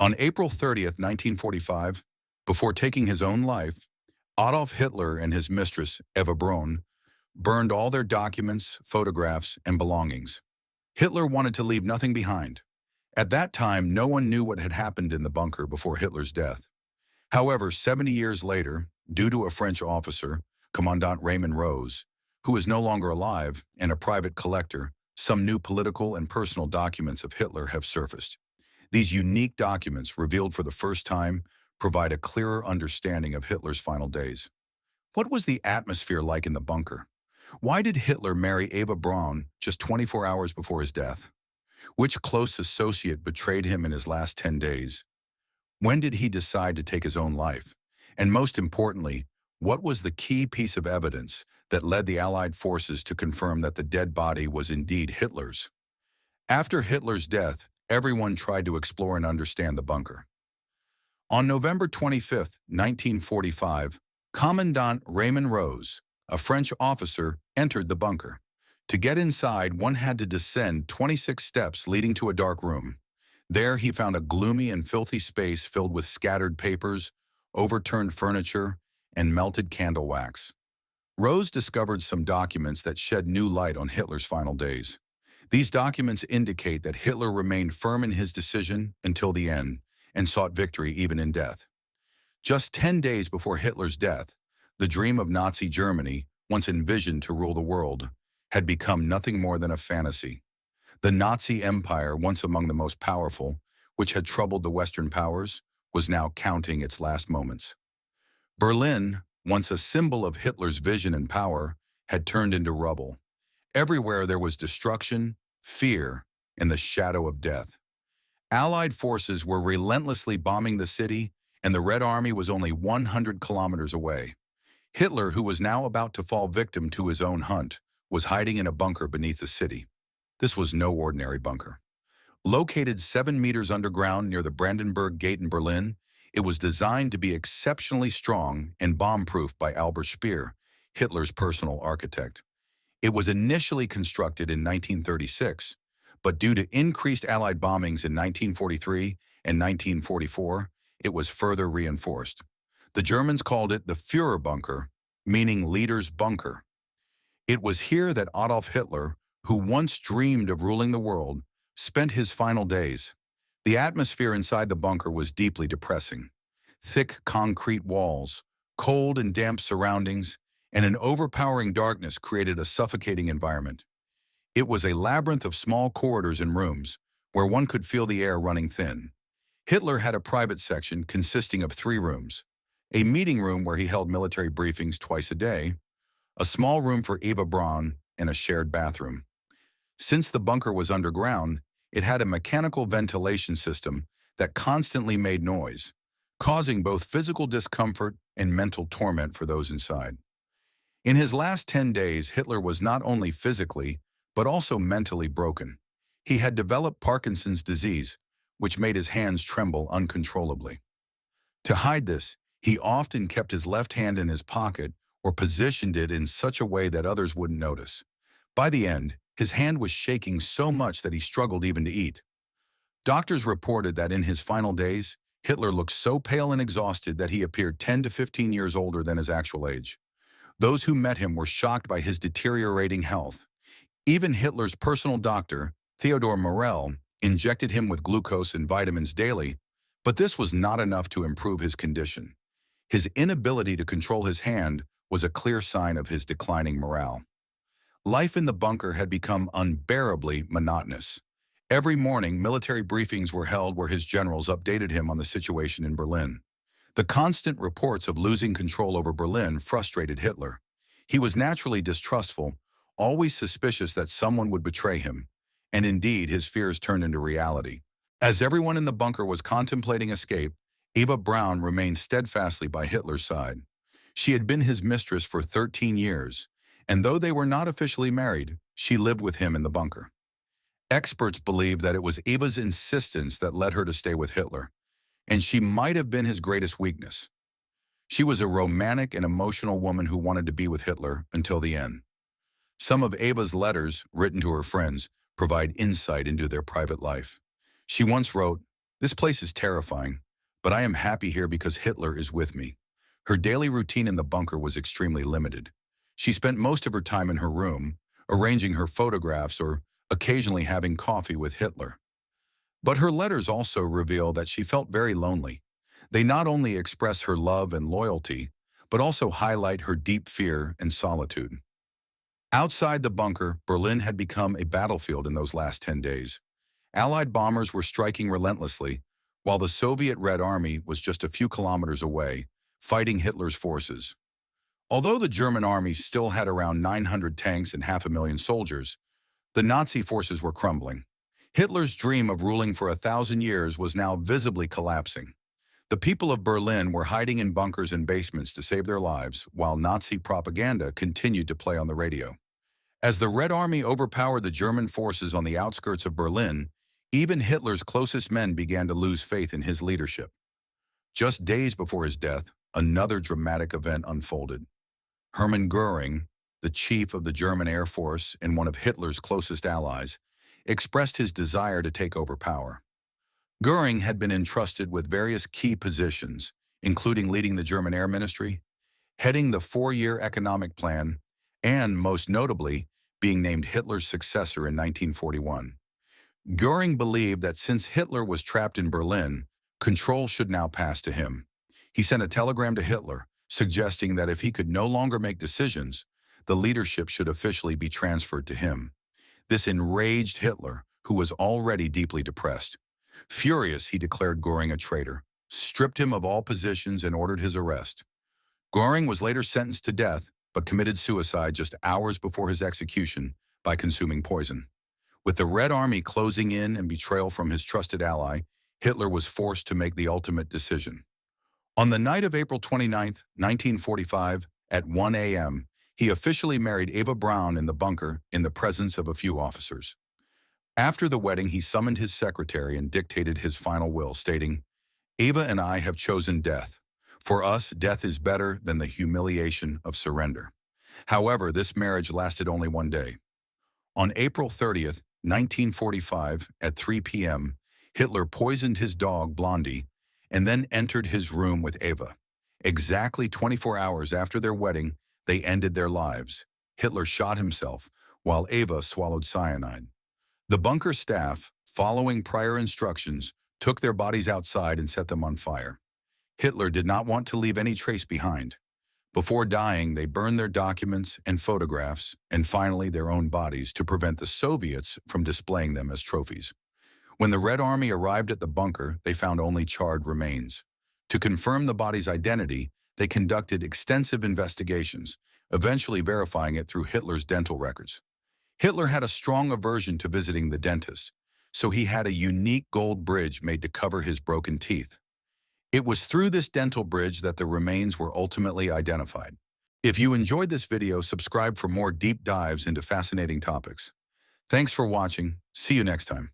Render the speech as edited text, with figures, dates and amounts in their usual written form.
On April 30th, 1945, before taking his own life, Adolf Hitler and his mistress, Eva Braun, burned all their documents, photographs, and belongings. Hitler wanted to leave nothing behind. At that time, no one knew what had happened in the bunker before Hitler's death. However, 70 years later, due to a French officer, Commandant Raymond Rose, who is no longer alive and a private collector, some new political and personal documents of Hitler have surfaced. These unique documents, revealed for the first time, provide a clearer understanding of Hitler's final days. What was the atmosphere like in the bunker? Why did Hitler marry Eva Braun just 24 hours before his death? Which close associate betrayed him in his last 10 days? When did he decide to take his own life? And most importantly, what was the key piece of evidence that led the Allied forces to confirm that the dead body was indeed Hitler's? After Hitler's death, everyone tried to explore and understand the bunker. On November 25, 1945, Commandant Raymond Rose, a French officer, entered the bunker. To get inside, one had to descend 26 steps leading to a dark room. There he found a gloomy and filthy space filled with scattered papers, overturned furniture, and melted candle wax. Rose discovered some documents that shed new light on Hitler's final days. These documents indicate that Hitler remained firm in his decision until the end and sought victory even in death. Just 10 days before Hitler's death, the dream of Nazi Germany, once envisioned to rule the world, had become nothing more than a fantasy. The Nazi Empire, once among the most powerful, which had troubled the Western powers, was now counting its last moments. Berlin, once a symbol of Hitler's vision and power, had turned into rubble. Everywhere there was destruction, fear, and the shadow of death. Allied forces were relentlessly bombing the city, and the Red Army was only 100 kilometers away. Hitler, who was now about to fall victim to his own hunt, was hiding in a bunker beneath the city. This was no ordinary bunker. Located 7 meters underground near the Brandenburg Gate in Berlin, it was designed to be exceptionally strong and bomb-proof by Albert Speer, Hitler's personal architect. It was initially constructed in 1936, but due to increased Allied bombings in 1943 and 1944, it was further reinforced. The Germans called it the Führer bunker, meaning leader's bunker. It was here that Adolf Hitler, who once dreamed of ruling the world, spent his final days. The atmosphere inside the bunker was deeply depressing. Thick concrete walls, cold and damp surroundings, and an overpowering darkness created a suffocating environment. It was a labyrinth of small corridors and rooms where one could feel the air running thin. Hitler had a private section consisting of 3 rooms: a meeting room where he held military briefings twice a day, a small room for Eva Braun, and a shared bathroom. Since the bunker was underground, it had a mechanical ventilation system that constantly made noise, causing both physical discomfort and mental torment for those inside. In his last 10 days, Hitler was not only physically, but also mentally broken. He had developed Parkinson's disease, which made his hands tremble uncontrollably. To hide this, he often kept his left hand in his pocket or positioned it in such a way that others wouldn't notice. By the end, his hand was shaking so much that he struggled even to eat. Doctors reported that in his final days, Hitler looked so pale and exhausted that he appeared 10 to 15 years older than his actual age. Those who met him were shocked by his deteriorating health. Even Hitler's personal doctor, Theodor Morell, injected him with glucose and vitamins daily, but this was not enough to improve his condition. His inability to control his hand was a clear sign of his declining morale. Life in the bunker had become unbearably monotonous. Every morning, military briefings were held where his generals updated him on the situation in Berlin. The constant reports of losing control over Berlin frustrated Hitler. He was naturally distrustful, always suspicious that someone would betray him, and indeed his fears turned into reality. As everyone in the bunker was contemplating escape, Eva Braun remained steadfastly by Hitler's side. She had been his mistress for 13 years, and though they were not officially married, she lived with him in the bunker. Experts believe that it was Eva's insistence that led her to stay with Hitler, and she might have been his greatest weakness. She was a romantic and emotional woman who wanted to be with Hitler until the end. Some of Eva's letters, written to her friends, provide insight into their private life. She once wrote, This place is terrifying, but I am happy here because Hitler is with me. Her daily routine in the bunker was extremely limited. She spent most of her time in her room, arranging her photographs or occasionally having coffee with Hitler. But her letters also reveal that she felt very lonely. They not only express her love and loyalty, but also highlight her deep fear and solitude. Outside the bunker, Berlin had become a battlefield in those last 10 days. Allied bombers were striking relentlessly, while the Soviet Red Army was just a few kilometers away, fighting Hitler's forces. Although the German army still had around 900 tanks and 500,000 soldiers, the Nazi forces were crumbling. Hitler's dream of ruling for 1,000 years was now visibly collapsing. The people of Berlin were hiding in bunkers and basements to save their lives, while Nazi propaganda continued to play on the radio. As the Red Army overpowered the German forces on the outskirts of Berlin, even Hitler's closest men began to lose faith in his leadership. Just days before his death, another dramatic event unfolded. Hermann Göring, the chief of the German Air Force and one of Hitler's closest allies, expressed his desire to take over power. Göring had been entrusted with various key positions, including leading the German Air Ministry, heading the four-year economic plan, and, most notably, being named Hitler's successor in 1941. Göring believed that since Hitler was trapped in Berlin, control should now pass to him. He sent a telegram to Hitler, suggesting that if he could no longer make decisions, the leadership should officially be transferred to him. This enraged Hitler, who was already deeply depressed. Furious, he declared Göring a traitor, stripped him of all positions, and ordered his arrest. Göring was later sentenced to death, but committed suicide just hours before his execution by consuming poison. With the Red Army closing in and betrayal from his trusted ally, Hitler was forced to make the ultimate decision. On the night of April 29, 1945, at 1 a.m., he officially married Eva Braun in the bunker in the presence of a few officers. After the wedding, he summoned his secretary and dictated his final will, stating, "Eva and I have chosen death. For us, death is better than the humiliation of surrender." However, this marriage lasted only one day. On April 30th, 1945, at 3 p.m., Hitler poisoned his dog, Blondie, and then entered his room with Eva. Exactly 24 hours after their wedding, they ended their lives. Hitler shot himself, while Eva swallowed cyanide. The bunker staff, following prior instructions, took their bodies outside and set them on fire. Hitler did not want to leave any trace behind. Before dying, they burned their documents and photographs, and finally their own bodies, to prevent the Soviets from displaying them as trophies. When the Red Army arrived at the bunker, they found only charred remains. To confirm the body's identity, they conducted extensive investigations, eventually verifying it through Hitler's dental records. Hitler had a strong aversion to visiting the dentist, so he had a unique gold bridge made to cover his broken teeth. It was through this dental bridge that the remains were ultimately identified. If you enjoyed this video, subscribe for more deep dives into fascinating topics. Thanks for watching. See you next time.